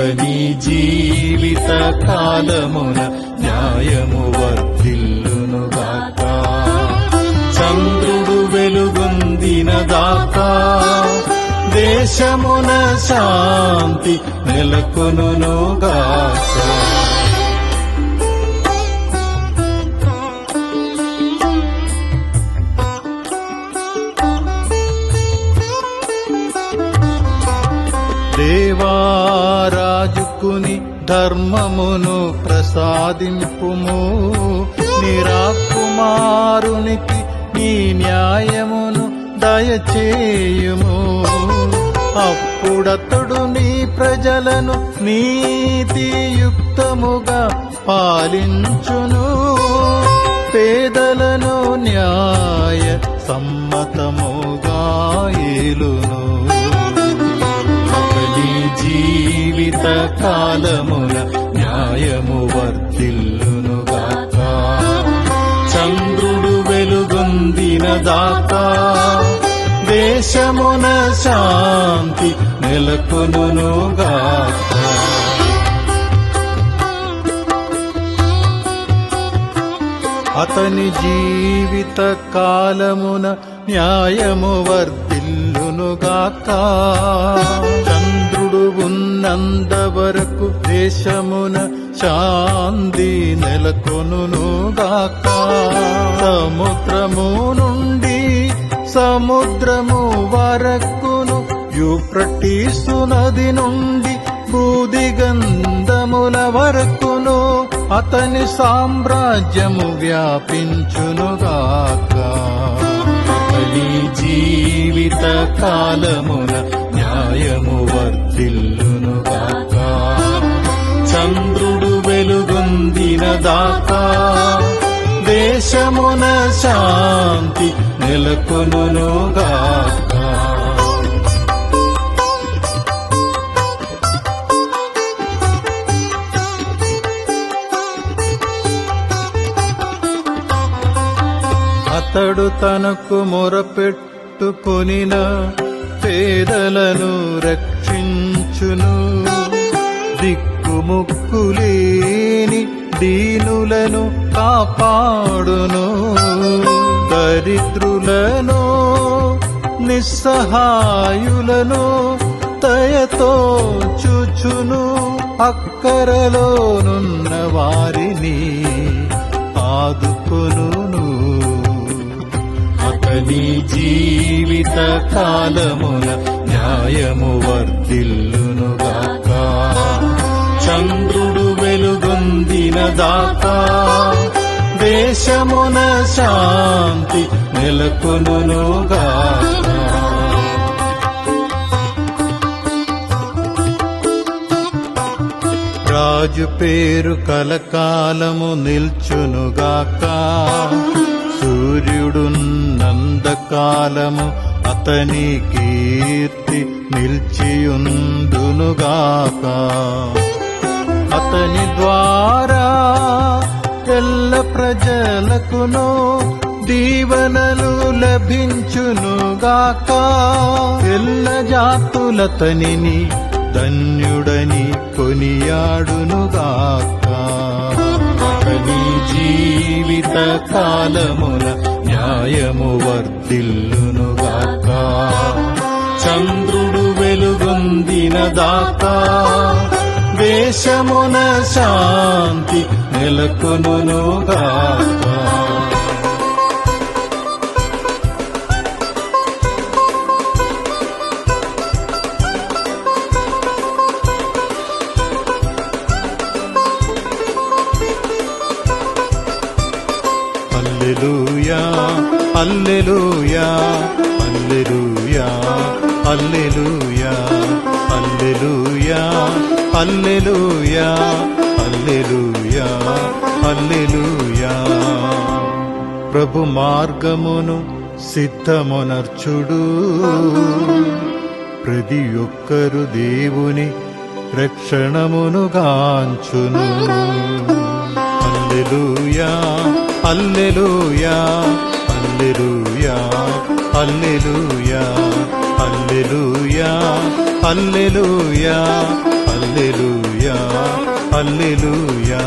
అతని జీవిత కాలమున న్యాయము వర్ధిల్లునుగాక. చంద్రుడు వెలుగొందిన దాకా దేశమున శాంతి నెలకొనుగాక. దేవారాజుకుని ధర్మమును ప్రసాదింపుము, నిరాకుమారునికి నీ న్యాయమును దయచేయుము. అప్పుడతడు నీ ప్రజలను నీతియుక్తముగా పాలించును, పేదలను న్యాయ సమ్మతముగా ఏలును. జీవిత కాలమున న్యాయము వర్ధిల్లునుగాక. చంద్రుడు వెలుగొందిన దాకా దేశమున శాంతి నెలకొనుగాక. అతని జీవిత కాలమున న్యాయము వర్ధిల్లునుగాక. చంద్రుడు ఉన్నంత వరకు దేశమున శాంతి నెలకొనుగాక. సముద్రము నుండి సముద్రము వరకును, యూఫ్రటీసు నది నుండి భూదిగంధముల వరకును అతని సామ్రాజ్యము వ్యాపించునుగాక. అతని జీవిత కాలమున న్యాయము వర్ధిల్లునుగాక. చంద్రుడు వెలుగొందిన దాకా దేశమున శాంతి నెలకొనుగాక. అతడు తనకు మొరపెట్టుకొనిన పేదలను రక్షించును, దిక్కుముక్కులేని దీనులను కాపాడును. దరిద్రులను నిస్సహాయులను దయతో చూచును, అక్కరలోనున్న వారిని ఆదుకొనును. అతని జీవిత కాలమున న్యాయము వర్ధిల్లునుగాక. చంద్రుడు వెలుగొందిన దాకా దేశమున శాంతి నెలకొనుగాక. రాజు పేరు కలకాలము నిల్చునుగాక. సూర్యుడున్నంతకాలము అతని కీర్తి నిల్చియుందునుగాక. అతని ద్వారా ఎల్ల ప్రజలకును దీవెనలు లభించునుగాక. ఎల్ల జాతులతనిని ధన్యుడని కొనియాడునుగాక. అతని జీవిత కాలమున న్యాయము వర్ధిల్లునుగాక. చంద్రుడు వెలుగొందిన దాకా దేశమున శాంతి నెలకొనుగాక. హల్లెలూయా హల్లెలూయా హల్లెలూయా హల్లెలూయా హల్లెలూయా హల్లెలూయా హల్లెలూయా హల్లెలూయా. ప్రభు మార్గమును సిద్ధమునర్చుడు, ప్రతి ఒక్కరు దేవుని రక్షణమును గాంచును. హల్లెలూయా హల్లెలూయా హల్లెలూయా హల్లెలూయా హల్లెలూయా హల్లెలూయా హల్లెలూయా. హల్లెలూయా హల్లెలూయా